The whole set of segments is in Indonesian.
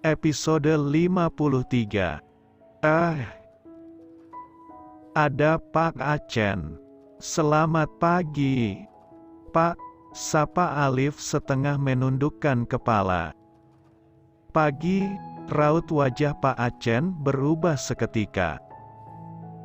Episode 53. Ada Pak Acen. Selamat pagi, Pak, sapa Alif setengah menundukkan kepala. Pagi, raut wajah Pak Acen berubah seketika.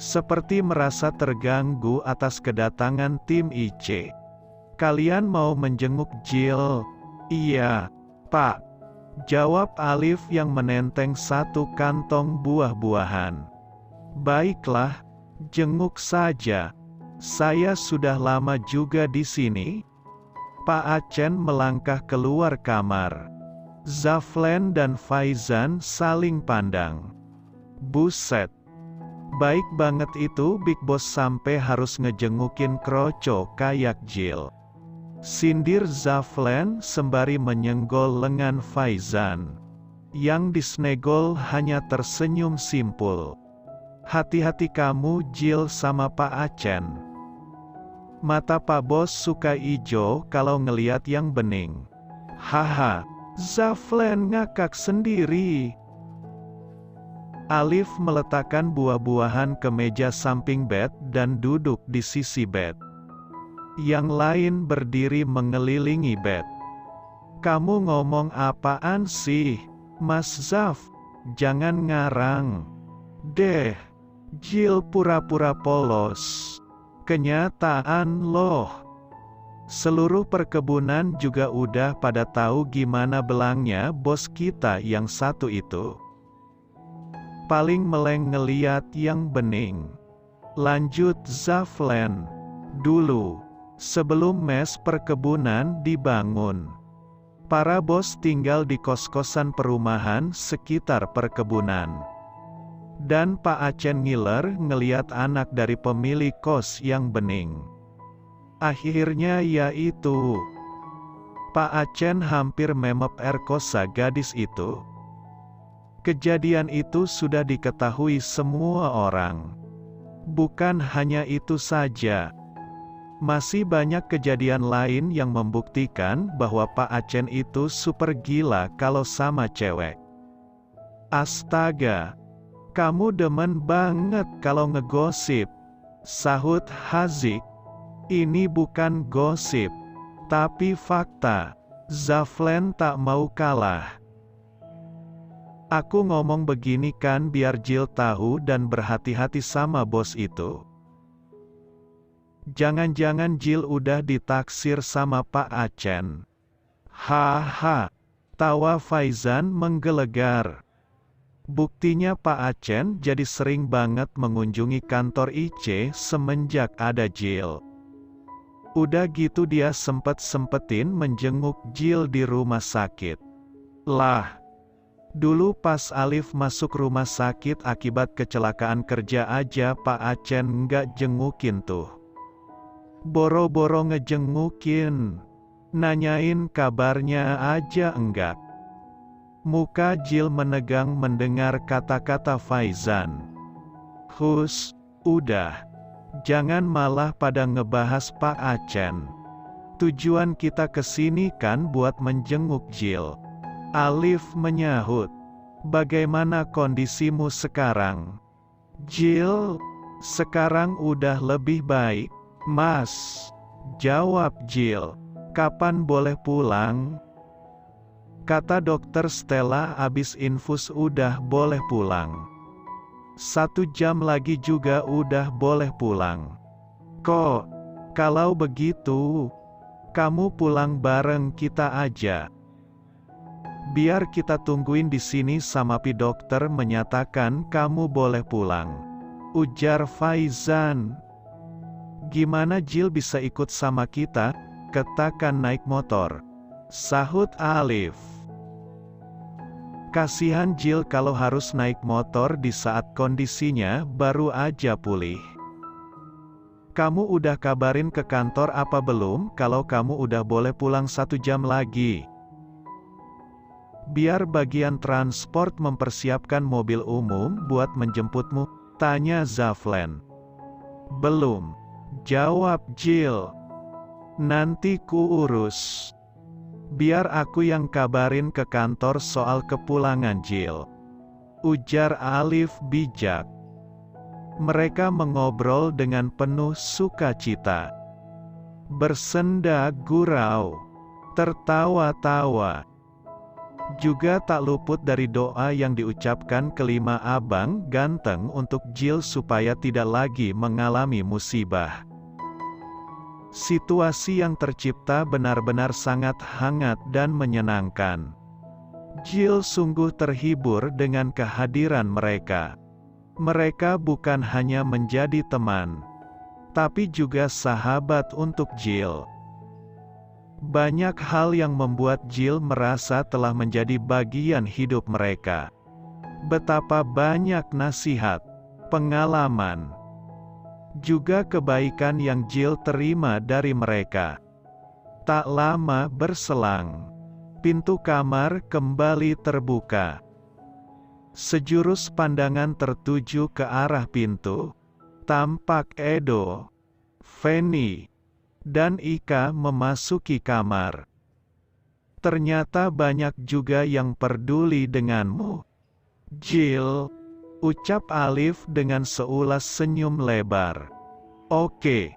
Seperti merasa terganggu atas kedatangan tim IC. Kalian mau menjenguk Jill? Iya, Pak, jawab Alif yang menenteng satu kantong buah-buahan. Baiklah, jenguk saja. Saya sudah lama juga di sini. Pak Acen melangkah keluar kamar. Zaflen dan Faizan saling pandang. Buset, baik banget itu Big Boss sampai harus ngejengukin kroco kayak Jill. Sindir Zaflen sembari menyenggol lengan Faizan. Yang disnegol hanya tersenyum simpul. Hati-hati kamu Jill sama Pak Acen. Mata Pak Bos suka ijo kalau ngeliat yang bening. Haha, Zaflen ngakak sendiri. Alif meletakkan buah-buahan ke meja samping bed dan duduk di sisi bed. Yang lain berdiri mengelilingi bed. Kamu ngomong apaan sih, Mas Zaf? Jangan ngarang. Deh, Jill pura-pura polos. Kenyataan loh. Seluruh perkebunan juga udah pada tahu gimana belangnya bos kita yang satu itu. Paling meleng ngeliat yang bening. Lanjut Zaflen. Dulu, sebelum mes perkebunan dibangun, para bos tinggal di kos-kosan perumahan sekitar perkebunan. Dan Pak Acen ngiler ngeliat anak dari pemilik kos yang bening. Akhirnya yaitu Pak Acen hampir memep kosa gadis itu. Kejadian itu sudah diketahui semua orang. Bukan hanya itu saja. Masih banyak kejadian lain yang membuktikan bahwa Pak Acen itu super gila kalau sama cewek. Astaga, kamu demen banget kalau ngegosip, sahut Hazik. Ini bukan gosip, tapi fakta. Zaflen tak mau kalah. Aku ngomong begini kan biar Jill tahu dan berhati-hati sama bos itu. Jangan-jangan Jill udah ditaksir sama Pak Acen. Haha, tawa Faizan menggelegar. Buktinya Pak Acen jadi sering banget mengunjungi kantor IC semenjak ada Jill. Udah gitu dia sempet-sempetin menjenguk Jill di rumah sakit. Lah, dulu pas Alif masuk rumah sakit akibat kecelakaan kerja aja Pak Acen nggak jengukin tuh. Boro-boro ngejengukin, nanyain kabarnya aja enggak. Muka Jill menegang mendengar kata-kata Faizan. Hus, udah. Jangan malah pada ngebahas Pak Acen. Tujuan kita kesini kan buat menjenguk Jill. Alif menyahut. Bagaimana kondisimu sekarang? Jill, sekarang udah lebih baik, Mas. Jawab Jill. Kapan boleh pulang? Kata dokter Stella abis infus udah boleh pulang. 1 jam lagi juga udah boleh pulang. Kok, kalau begitu, kamu pulang bareng kita aja. Biar kita tungguin di sini sama pi dokter menyatakan kamu boleh pulang. Ujar Faizan. Gimana Jill bisa ikut sama kita? Katakan naik motor. Sahut Alif. Kasihan Jill kalau harus naik motor di saat kondisinya baru aja pulih. Kamu udah kabarin ke kantor apa belum kalau kamu udah boleh pulang 1 jam lagi? Biar bagian transport mempersiapkan mobil umum buat menjemputmu, tanya Zaflen. Belum, jawab Jill. Nanti ku urus. Biar aku yang kabarin ke kantor soal kepulangan Jill, ujar Alif bijak. Mereka mengobrol dengan penuh sukacita, bersenda gurau, tertawa-tawa. Juga tak luput dari doa yang diucapkan kelima abang ganteng untuk Jill supaya tidak lagi mengalami musibah. Situasi yang tercipta benar-benar sangat hangat dan menyenangkan. Jill sungguh terhibur dengan kehadiran mereka. Mereka bukan hanya menjadi teman, tapi juga sahabat untuk Jill. Banyak hal yang membuat Jill merasa telah menjadi bagian hidup mereka. Betapa banyak nasihat, pengalaman, juga kebaikan yang Jill terima dari mereka. Tak lama berselang, pintu kamar kembali terbuka. Sejurus pandangan tertuju ke arah pintu. Tampak Edo, Fanny, dan Ika memasuki kamar. Ternyata banyak juga yang peduli denganmu, Jill, ucap Alif dengan seulas senyum lebar. Oke.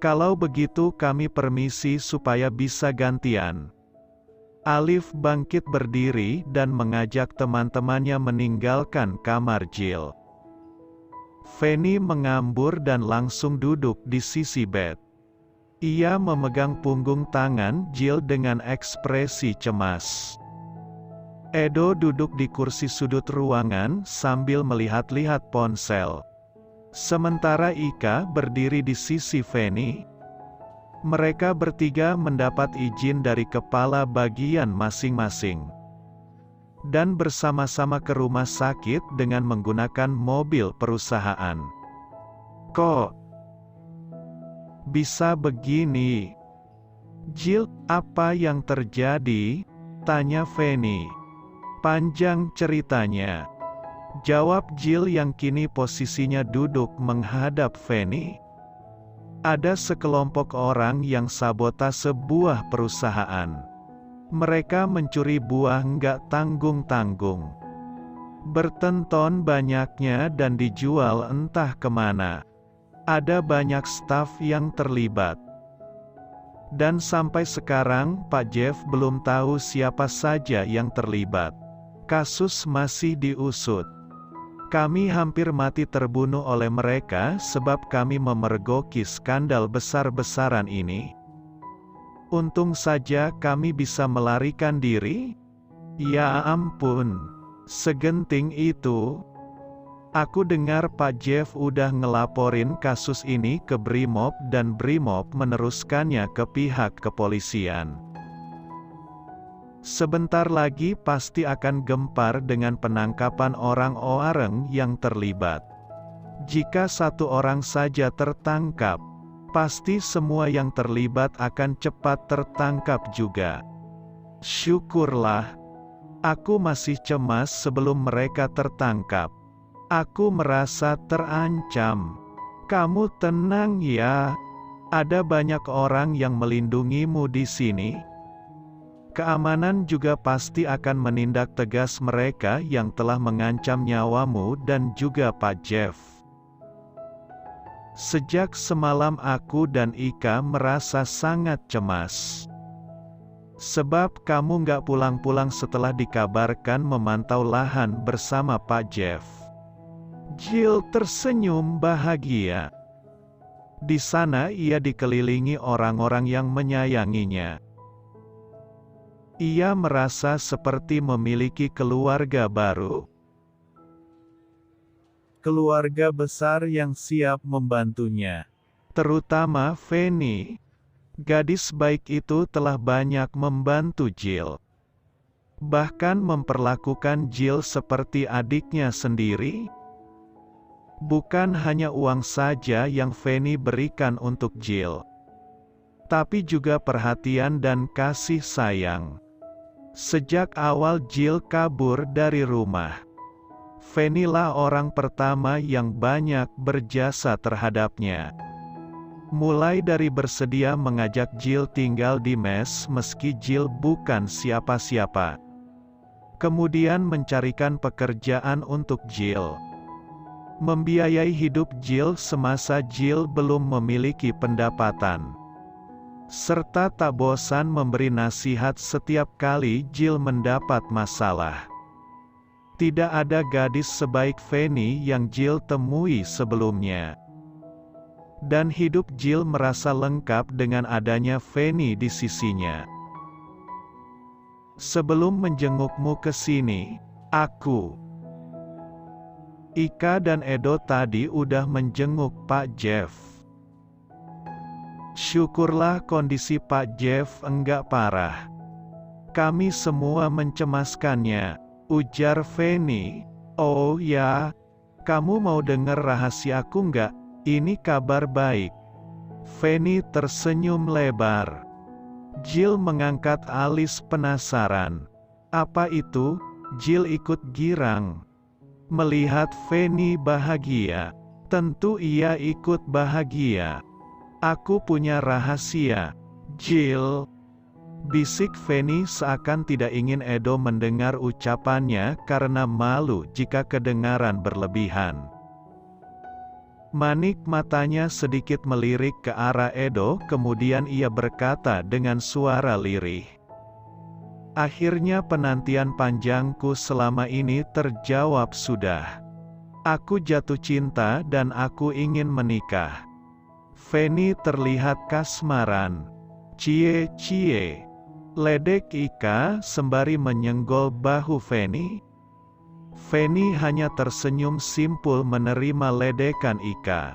Kalau begitu kami permisi supaya bisa gantian. Alif bangkit berdiri dan mengajak teman-temannya meninggalkan kamar Jill. Fanny mengambur dan langsung duduk di sisi bed. Ia memegang punggung tangan Jill dengan ekspresi cemas. Edo duduk di kursi sudut ruangan sambil melihat-lihat ponsel. Sementara Ika berdiri di sisi Fanny. Mereka bertiga mendapat izin dari kepala bagian masing-masing dan bersama-sama ke rumah sakit dengan menggunakan mobil perusahaan. Kok bisa begini? Jill, apa yang terjadi? Tanya Fanny. Panjang ceritanya, jawab Jill yang kini posisinya duduk menghadap Fanny. Ada sekelompok orang yang sabotase sebuah perusahaan. Mereka mencuri buah nggak tanggung-tanggung. Bertonton banyaknya dan dijual entah kemana. Ada banyak staf yang terlibat. Dan sampai sekarang Pak Jeff belum tahu siapa saja yang terlibat. Kasus masih diusut. Kami hampir mati terbunuh oleh mereka sebab kami memergoki skandal besar-besaran ini. Untung saja kami bisa melarikan diri. Ya ampun, segenting itu. Aku dengar Pak Jeff udah ngelaporin kasus ini ke Brimob dan Brimob meneruskannya ke pihak kepolisian. Sebentar lagi pasti akan gempar dengan penangkapan orang-orang yang terlibat. Jika satu orang saja tertangkap, pasti semua yang terlibat akan cepat tertangkap juga. Syukurlah, aku masih cemas sebelum mereka tertangkap. Aku merasa terancam. Kamu tenang ya, ada banyak orang yang melindungimu di sini. Keamanan juga pasti akan menindak tegas mereka yang telah mengancam nyawamu dan juga Pak Jeff. Sejak semalam aku dan Ika merasa sangat cemas. Sebab kamu nggak pulang-pulang setelah dikabarkan memantau lahan bersama Pak Jeff. Jill tersenyum bahagia. Di sana ia dikelilingi orang-orang yang menyayanginya. Ia merasa seperti memiliki keluarga baru. Keluarga besar yang siap membantunya. Terutama Fanny. Gadis baik itu telah banyak membantu Jill. Bahkan memperlakukan Jill seperti adiknya sendiri. Bukan hanya uang saja yang Fanny berikan untuk Jill, tapi juga perhatian dan kasih sayang. Sejak awal Jill kabur dari rumah, Fanny lah orang pertama yang banyak berjasa terhadapnya. Mulai dari bersedia mengajak Jill tinggal di mes meski Jill bukan siapa-siapa. Kemudian mencarikan pekerjaan untuk Jill. Membiayai hidup Jill semasa Jill belum memiliki pendapatan. Serta tak bosan memberi nasihat setiap kali Jill mendapat masalah. Tidak ada gadis sebaik Fanny yang Jill temui sebelumnya. Dan hidup Jill merasa lengkap dengan adanya Fanny di sisinya. Sebelum menjengukmu ke sini, Ika dan Edo tadi udah menjenguk Pak Jeff. Syukurlah kondisi Pak Jeff enggak parah. Kami semua mencemaskannya, ujar Fanny. Oh ya, kamu mau dengar rahasiaku enggak? Ini kabar baik. Fanny tersenyum lebar. Jill mengangkat alis penasaran. Apa itu? Jill ikut girang. Melihat Fanny bahagia. Tentu ia ikut bahagia. Aku punya rahasia, Jill. Bisik Fanny seakan tidak ingin Edo mendengar ucapannya karena malu jika kedengaran berlebihan. Manik matanya sedikit melirik ke arah Edo, kemudian ia berkata dengan suara lirih. Akhirnya penantian panjangku selama ini terjawab sudah. Aku jatuh cinta dan aku ingin menikah. Fanny terlihat kasmaran. Cie. Ledek Ika sembari menyenggol bahu Fanny. Fanny hanya tersenyum simpul menerima ledekan Ika.